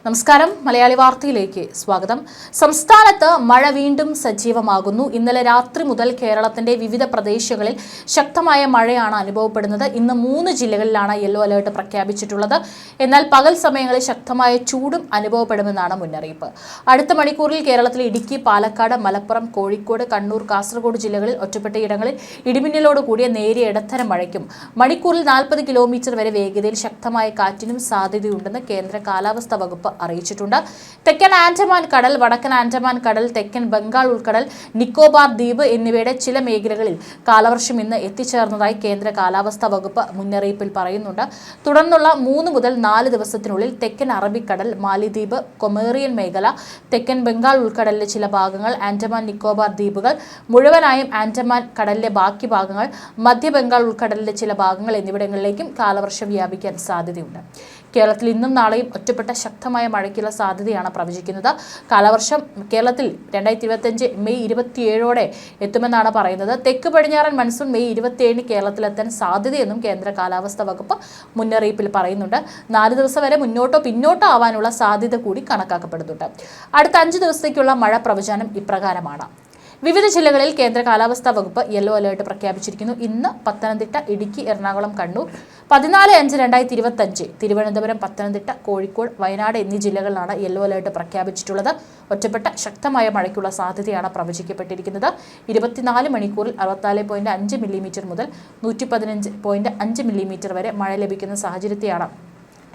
നമസ്കാരം, മലയാളി വാർത്തയിലേക്ക് സ്വാഗതം. സംസ്ഥാനത്ത് മഴ വീണ്ടും സജീവമാകുന്നു. ഇന്നലെ രാത്രി മുതൽ കേരളത്തിന്റെ വിവിധ പ്രദേശങ്ങളിൽ ശക്തമായ മഴയാണ് അനുഭവപ്പെടുന്നത്. ഇന്ന് 3 ജില്ലകളിലാണ് യെല്ലോ അലേർട്ട് പ്രഖ്യാപിച്ചിട്ടുള്ളത്. എന്നാൽ പകൽ സമയങ്ങളിൽ ശക്തമായ ചൂടും അനുഭവപ്പെടുമെന്നാണ് മുന്നറിയിപ്പ്. അടുത്ത മണിക്കൂറിൽ കേരളത്തിൽ ഇടുക്കി, പാലക്കാട്, മലപ്പുറം, കോഴിക്കോട്, കണ്ണൂർ, കാസർഗോഡ് ജില്ലകളിൽ ഒറ്റപ്പെട്ടയിടങ്ങളിൽ ഇടിമിന്നലോട് കൂടിയ നേരിയ ഇടത്തരം മഴയ്ക്കും മണിക്കൂറിൽ 40 കിലോമീറ്റർ വരെ വേഗതയിൽ ശക്തമായ കാറ്റിനും സാധ്യതയുണ്ടെന്ന് കേന്ദ്ര കാലാവസ്ഥാ വകുപ്പ് അറിയിച്ചിട്ടുണ്ട്. തെക്കൻ ആൻഡമാൻ കടൽ, വടക്കൻ ആൻഡമാൻ കടൽ, തെക്കൻ ബംഗാൾ ഉൾക്കടൽ, നിക്കോബാർ ദ്വീപ് എന്നിവയുടെ ചില മേഖലകളിൽ കാലവർഷം ഇന്ന് എത്തിച്ചേർന്നതായി കേന്ദ്ര കാലാവസ്ഥാ വകുപ്പ് മുന്നറിയിപ്പിൽ പറയുന്നുണ്ട്. തുടർന്നുള്ള 3 മുതൽ 4 ദിവസത്തിനുള്ളിൽ തെക്കൻ അറബിക്കടൽ, മാലിദ്വീപ്, കൊമേറിയൻ മേഖല, തെക്കൻ ബംഗാൾ ഉൾക്കടലിലെ ചില ഭാഗങ്ങൾ, ആൻഡമാൻ നിക്കോബാർ ദ്വീപുകൾ മുഴുവനായും, ആൻഡമാൻ കടലിലെ ബാക്കി ഭാഗങ്ങൾ, മധ്യ ബംഗാൾ ഉൾക്കടലിലെ ചില ഭാഗങ്ങൾ എന്നിവിടങ്ങളിലേക്കും കാലവർഷം വ്യാപിക്കാൻ സാധ്യതയുണ്ട്. കേരളത്തിൽ ഇന്നും നാളെയും ഒറ്റപ്പെട്ട ശക്തമായ മഴയ്ക്കുള്ള സാധ്യതയാണ് പ്രവചിക്കുന്നത്. കാലവർഷം കേരളത്തിൽ 2025 മെയ് 27 എത്തുമെന്നാണ് പറയുന്നത്. തെക്ക് പടിഞ്ഞാറൻ മൺസൂൺ മെയ് 27 കേരളത്തിലെത്താൻ സാധ്യതയെന്നും കേന്ദ്ര കാലാവസ്ഥാ വകുപ്പ് മുന്നറിയിപ്പിൽ പറയുന്നുണ്ട്. 4 ദിവസം വരെ മുന്നോട്ടോ പിന്നോട്ടോ ആവാനുള്ള സാധ്യത കൂടി കണക്കാക്കപ്പെടുന്നുണ്ട്. അടുത്ത 5 ദിവസത്തേക്കുള്ള മഴ പ്രവചനം ഇപ്രകാരമാണ്. വിവിധ ജില്ലകളിൽ കേന്ദ്ര കാലാവസ്ഥാ വകുപ്പ് യെല്ലോ അലേർട്ട് പ്രഖ്യാപിച്ചിരിക്കുന്നു. ഇന്ന് പത്തനംതിട്ട, ഇടുക്കി, എറണാകുളം, കണ്ണൂർ 14/5/2025, തിരുവനന്തപുരം, പത്തനംതിട്ട, കോഴിക്കോട്, വയനാട് എന്നീ ജില്ലകളിലാണ് യെല്ലോ അലേർട്ട് പ്രഖ്യാപിച്ചിട്ടുള്ളത്. ഒറ്റപ്പെട്ട ശക്തമായ മഴയ്ക്കുള്ള സാധ്യതയാണ് പ്രവചിക്കപ്പെട്ടിരിക്കുന്നത്. 24 മണിക്കൂറിൽ 64.5 മില്ലിമീറ്റർ മുതൽ 115.5 മില്ലിമീറ്റർ വരെ മഴ ലഭിക്കുന്ന സാഹചര്യത്തെയാണ്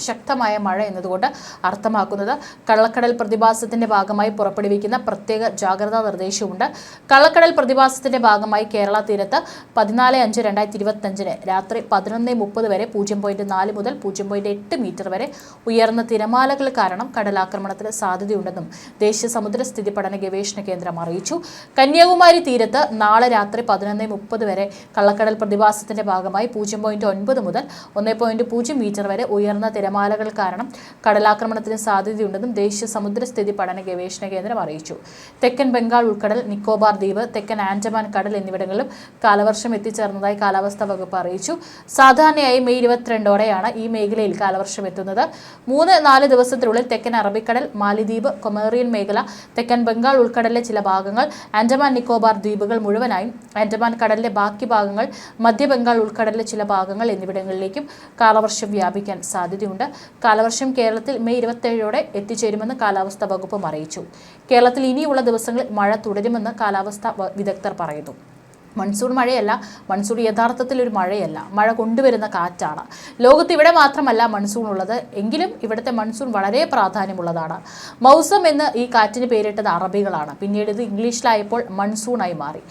ശക്തമായ മഴ എന്നതുകൊണ്ട് അർത്ഥമാക്കുന്നത്. കള്ളക്കടൽ പ്രതിഭാസത്തിന്റെ ഭാഗമായി പുറപ്പെടുവിക്കുന്ന പ്രത്യേക ജാഗ്രതാ നിർദ്ദേശവുമുണ്ട്. കള്ളക്കടൽ പ്രതിഭാസത്തിന്റെ ഭാഗമായി കേരള തീരത്ത് 14/5/2025 രാത്രി 11:30 വരെ 0.4 മുതൽ 0.8 മീറ്റർ വരെ ഉയർന്ന തിരമാലകൾ കാരണം കടലാക്രമണത്തിന് സാധ്യതയുണ്ടെന്നും ദേശീയ സമുദ്രസ്ഥിതി പഠന ഗവേഷണ കേന്ദ്രം അറിയിച്ചു. കന്യാകുമാരി തീരത്ത് നാളെ രാത്രി 11:30 വരെ കള്ളക്കടൽ പ്രതിഭാസത്തിന്റെ ഭാഗമായി 0.9 മുതൽ 1.0 മീറ്റർ വരെ ഉയർന്ന തിരമാലകൾ കാരണം കടലാക്രമണത്തിന് സാധ്യതയുണ്ടെന്നും ദേശീയ സമുദ്രസ്ഥിതി പഠന ഗവേഷണ കേന്ദ്രം അറിയിച്ചു. തെക്കൻ ബംഗാൾ ഉൾക്കടൽ, നിക്കോബാർ ദ്വീപ്, തെക്കൻ ആൻഡമാൻ കടൽ എന്നിവിടങ്ങളിലും കാലവർഷം എത്തിച്ചേർന്നതായി കാലാവസ്ഥാ വകുപ്പ് അറിയിച്ചു. സാധാരണയായി മെയ് 22 ഈ മേഖലയിൽ കാലവർഷം എത്തുന്നത്. 3-4 ദിവസത്തിനുള്ളിൽ തെക്കൻ അറബിക്കടൽ, മാലിദ്വീപ്, കൊമേറിയൻ മേഖല, തെക്കൻ ബംഗാൾ ഉൾക്കടലിലെ ചില ഭാഗങ്ങൾ, ആൻഡമാൻ നിക്കോബാർ ദ്വീപുകൾ മുഴുവനായും, ആൻഡമാൻ കടലിലെ ബാക്കി ഭാഗങ്ങൾ, മധ്യ ബംഗാൾ ഉൾക്കടലിലെ ചില ഭാഗങ്ങൾ എന്നിവിടങ്ങളിലേക്കും കാലവർഷം വ്യാപിക്കാൻ സാധ്യതയുണ്ട്. കാലവർഷം കേരളത്തിൽ മെയ് 27 എത്തിച്ചേരുമെന്ന് കാലാവസ്ഥാ വകുപ്പും അറിയിച്ചു. കേരളത്തിൽ ഇനിയുള്ള ദിവസങ്ങളിൽ മഴ തുടരുമെന്ന് കാലാവസ്ഥാ വിദഗ്ധർ പറയുന്നു. മൺസൂൺ മഴയല്ല, മൺസൂൺ യഥാർത്ഥത്തിൽ ഒരു മഴയല്ല, മഴ കൊണ്ടുവരുന്ന കാറ്റാണ്. ലോകത്ത് ഇവിടെ മാത്രമല്ല മൺസൂൺ ഉള്ളത്, എങ്കിലും ഇവിടുത്തെ മൺസൂൺ വളരെ പ്രാധാന്യമുള്ളതാണ്. മൗസം എന്ന് ഈ കാറ്റിന് പേരിട്ടത് അറബികളാണ്. പിന്നീട് ഇത് ഇംഗ്ലീഷിലായപ്പോൾ മൺസൂണായി മാറി.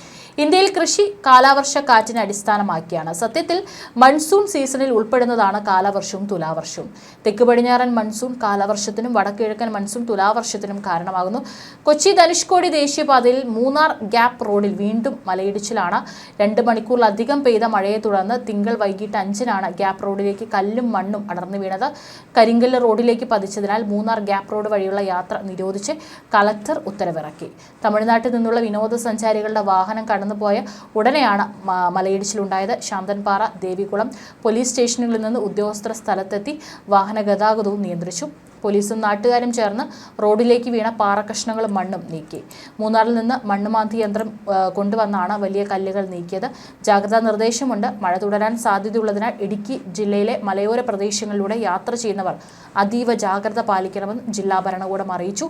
ഇന്ത്യയിൽ കൃഷി കാലാവർഷ കാറ്റിനെ അടിസ്ഥാനമാക്കിയാണ്. സത്യത്തിൽ മൺസൂൺ സീസണിൽ ഉൾപ്പെടുന്നതാണ് കാലവർഷവും തുലാവർഷവും. തെക്ക് പടിഞ്ഞാറൻ മൺസൂൺ കാലവർഷത്തിനും വടക്കുകിഴക്കൻ മൺസൂൺ തുലാവർഷത്തിനും കാരണമാകുന്നു. കൊച്ചി ധനുഷ്കോടി ദേശീയപാതയിൽ മൂന്നാർ ഗ്യാപ്പ് റോഡിൽ വീണ്ടും മലയിടിച്ചിലാണ്. 2 മണിക്കൂറിലധികം പെയ്ത മഴയെ തുടർന്ന് തിങ്കൾ വൈകിട്ട് 5-നാണ് ഗ്യാപ്പ് റോഡിലേക്ക് കല്ലും മണ്ണും അടർന്നു വീണത്. കരിങ്കല്ല് റോഡിലേക്ക് പതിച്ചതിനാൽ മൂന്നാർ ഗ്യാപ്പ് റോഡ് വഴിയുള്ള യാത്ര നിരോധിച്ച് കളക്ടർ ഉത്തരവിറക്കി. തമിഴ്നാട്ടിൽ നിന്നുള്ള വിനോദസഞ്ചാരികളുടെ വാഹനം കടന്നുപോയ ഉടനെയാണ് മലയിടിച്ചിലുണ്ടായത്. ശാന്തൻപാറ, ദേവികുളം പോലീസ് സ്റ്റേഷനുകളിൽ നിന്ന് ഉദ്യോഗസ്ഥർ സ്ഥലത്തെത്തി വാഹന ഗതാഗതവും നിയന്ത്രിച്ചു. പോലീസും നാട്ടുകാരും ചേർന്ന് റോഡിലേക്ക് വീണ പാറക്കഷ്ണങ്ങളും മണ്ണും നീക്കി. മൂന്നാറിൽ നിന്ന് മണ്ണുമാന്തി യന്ത്രം കൊണ്ടുവന്നാണ് വലിയ കല്ലുകൾ നീക്കിയത്. ജാഗ്രതാ നിർദ്ദേശമുണ്ട്. മഴ തുടരാൻ സാധ്യതയുള്ളതിനാൽ ഇടുക്കി ജില്ലയിലെ മലയോര പ്രദേശങ്ങളിലൂടെ യാത്ര ചെയ്യുന്നവർ അതീവ ജാഗ്രത പാലിക്കണമെന്ന് ജില്ലാ ഭരണകൂടം അറിയിച്ചു.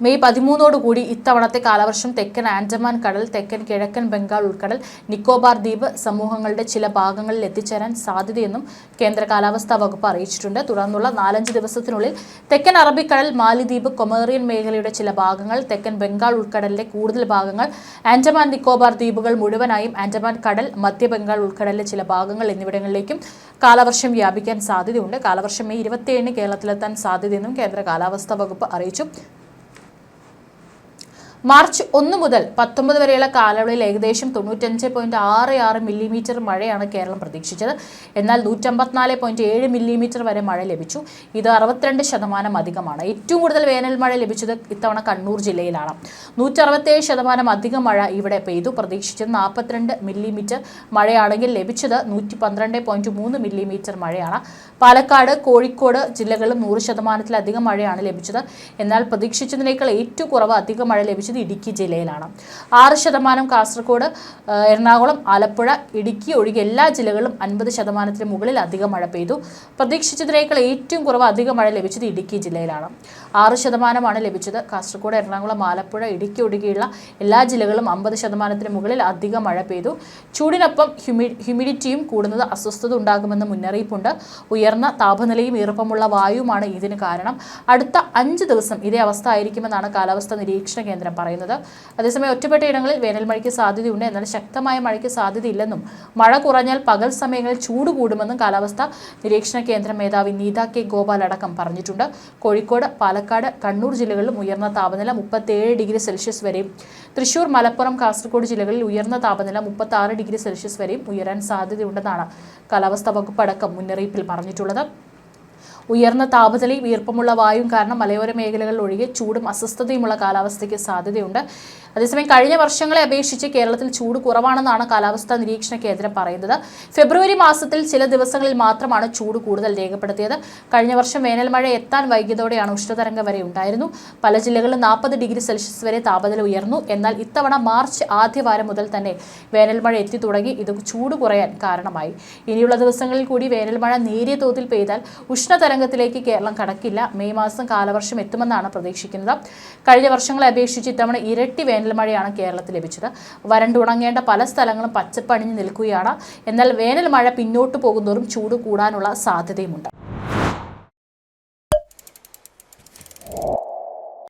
മെയ് 13 ഇത്തവണത്തെ കാലവർഷം തെക്കൻ ആൻഡമാൻ കടൽ, തെക്കൻ കിഴക്കൻ ബംഗാൾ ഉൾക്കടൽ, നിക്കോബാർ ദ്വീപ് സമൂഹങ്ങളുടെ ചില ഭാഗങ്ങളിൽ എത്തിച്ചേരാൻ സാധ്യതയെന്നും കേന്ദ്ര കാലാവസ്ഥാ വകുപ്പ് അറിയിച്ചിട്ടുണ്ട്. തുടർന്നുള്ള 4-5 ദിവസത്തിനുള്ളിൽ തെക്കൻ അറബിക്കടൽ, മാലിദ്വീപ്, കൊമേറിയൻ മേഖലയുടെ ചില ഭാഗങ്ങൾ, തെക്കൻ ബംഗാൾ ഉൾക്കടലിലെ കൂടുതൽ ഭാഗങ്ങൾ, ആൻഡമാൻ നിക്കോബാർ ദ്വീപുകൾ മുഴുവനായും, ആൻഡമാൻ കടൽ, മധ്യ ബംഗാൾ ഉൾക്കടലിലെ ചില ഭാഗങ്ങൾ എന്നിവിടങ്ങളിലേക്കും കാലവർഷം വ്യാപിക്കാൻ സാധ്യതയുണ്ട്. കാലവർഷം മെയ് 27 കേരളത്തിലെത്താൻ സാധ്യതയെന്നും കേന്ദ്ര കാലാവസ്ഥാ വകുപ്പ് അറിയിച്ചു. മാർച്ച് 1 മുതൽ 19 വരെയുള്ള കാലയളവിൽ ഏകദേശം 95.66 മില്ലിമീറ്റർ മഴയാണ് കേരളം പ്രതീക്ഷിച്ചത്. എന്നാൽ 154.7 മില്ലിമീറ്റർ വരെ മഴ ലഭിച്ചു. ഇത് 62% അധികമാണ്. ഏറ്റവും കൂടുതൽ വേനൽ മഴ ലഭിച്ചത് ഇത്തവണ കണ്ണൂർ ജില്ലയിലാണ്. 167% അധികം മഴ ഇവിടെ പെയ്തു. പ്രതീക്ഷിച്ചത് 42 മില്ലിമീറ്റർ മഴയാണെങ്കിൽ ലഭിച്ചത് 112.3 മില്ലിമീറ്റർ മഴയാണ്. പാലക്കാട്, കോഴിക്കോട് ജില്ലകളിലും 100%-ലധികം മഴയാണ് ലഭിച്ചത്. എന്നാൽ പ്രതീക്ഷിച്ചതിനേക്കാൾ ഏറ്റവും കുറവ് അധിക മഴ ലഭിച്ചത് ഇടുക്കി ജില്ലയിലാണ്. 6% കാസർഗോഡ്, എറണാകുളം, ആലപ്പുഴ, ഇടുക്കി ഒഴികെ എല്ലാ ജില്ലകളിലും 50%-ന് മുകളിൽ അധിക മഴ പെയ്തു. പ്രതീക്ഷിച്ചതിനേക്കാൾ ഏറ്റവും കുറവ് അധിക മഴ ലഭിച്ചത് ഇടുക്കി ജില്ലയിലാണ്. 6%-മാണ് ലഭിച്ചത്. കാസർഗോഡ്, എറണാകുളം, ആലപ്പുഴ, ഇടുക്കി ഒഴികെയുള്ള എല്ലാ ജില്ലകളിലും 50%-ന് മുകളിൽ അധിക മഴ പെയ്തു. ചൂടിനൊപ്പം ഹ്യൂമിഡിറ്റിയും കൂടുന്നത് അസ്വസ്ഥത ഉണ്ടാകുമെന്ന് മുന്നറിയിപ്പുണ്ട്. ഉയർന്ന താപനിലയും ഈർപ്പമുള്ള വായുവുമാണ് ഇതിന് കാരണം. അടുത്ത 5 ദിവസം ഇതേ അവസ്ഥ ആയിരിക്കുമെന്നാണ് കാലാവസ്ഥാ നിരീക്ഷണ കേന്ദ്രം പറയുന്നത്. അതേസമയം ഒറ്റപ്പെട്ട ഇടങ്ങളിൽ വേനൽ മഴയ്ക്ക് സാധ്യതയുണ്ട്. എന്നാൽ ശക്തമായ മഴയ്ക്ക് സാധ്യതയില്ലെന്നും മഴ കുറഞ്ഞാൽ പകൽ സമയങ്ങളിൽ ചൂട് കൂടുമെന്നും കാലാവസ്ഥാ നിരീക്ഷണ കേന്ദ്ര മേധാവി നീത കെ ഗോപാൽ അടക്കം പറഞ്ഞിട്ടുണ്ട്. കോഴിക്കോട്, പാലക്കാട്, കണ്ണൂർ ജില്ലകളിലും ഉയർന്ന താപനില 37°C വരെയും, തൃശൂർ, മലപ്പുറം, കാസർഗോഡ് ജില്ലകളിൽ ഉയർന്ന താപനില 36°C വരെയും ഉയരാൻ സാധ്യതയുണ്ടെന്നാണ് കാലാവസ്ഥാ വകുപ്പ് അടക്കം മുന്നറിയിപ്പിൽ പറഞ്ഞിട്ടുള്ളത്. ഉയർന്ന താപനിലയും ഈർപ്പമുള്ള വായുവും കാരണം മലയോര മേഖലകളിൽ ഒഴികെ ചൂടും അസ്വസ്ഥതയുമുള്ള കാലാവസ്ഥയ്ക്ക് സാധ്യതയുണ്ട്. അതേസമയം കഴിഞ്ഞ വർഷങ്ങളെ അപേക്ഷിച്ച് കേരളത്തിൽ ചൂട് കുറവാണെന്നാണ് കാലാവസ്ഥാ നിരീക്ഷണ കേന്ദ്രം പറയുന്നത്. ഫെബ്രുവരി മാസത്തിൽ ചില ദിവസങ്ങളിൽ മാത്രമാണ് ചൂട് കൂടുതൽ രേഖപ്പെടുത്തിയത്. കഴിഞ്ഞ വർഷം വേനൽ മഴ എത്താൻ വൈകിയതോടെയാണ് ഉഷ്ണതരംഗം വരെ ഉണ്ടായിരുന്നു. പല ജില്ലകളിലും 40°C വരെ താപനില ഉയർന്നു. എന്നാൽ ഇത്തവണ മാർച്ച് ആദ്യവാരം മുതൽ തന്നെ വേനൽ മഴ എത്തി തുടങ്ങി. ഇത് ചൂട് കുറയാൻ കാരണമായി. ഇനിയുള്ള ദിവസങ്ങളിൽ കൂടി വേനൽ മഴ നേരിയ തോതിൽ പെയ്താൽ ഉഷ്ണതരംഗത്തിലേക്ക് കേരളം കടക്കില്ല. മെയ് മാസം കാലവർഷം എത്തുമെന്നാണ് പ്രതീക്ഷിക്കുന്നത്. കഴിഞ്ഞ വർഷങ്ങളെ അപേക്ഷിച്ച് ഇത്തവണ ഇരട്ടി വേനൽ മഴയാണ് കേരളത്തിൽ ലഭിച്ചത്. വരണ്ടുണങ്ങേണ്ട പല സ്ഥലങ്ങളും പച്ചപ്പണിഞ്ഞു നിൽക്കുകയാണ്. എന്നാൽ വേനൽ മഴ പിന്നോട്ട് പോകുന്നതോറും ചൂട് കൂടാനുള്ള സാധ്യതയുമുണ്ട്.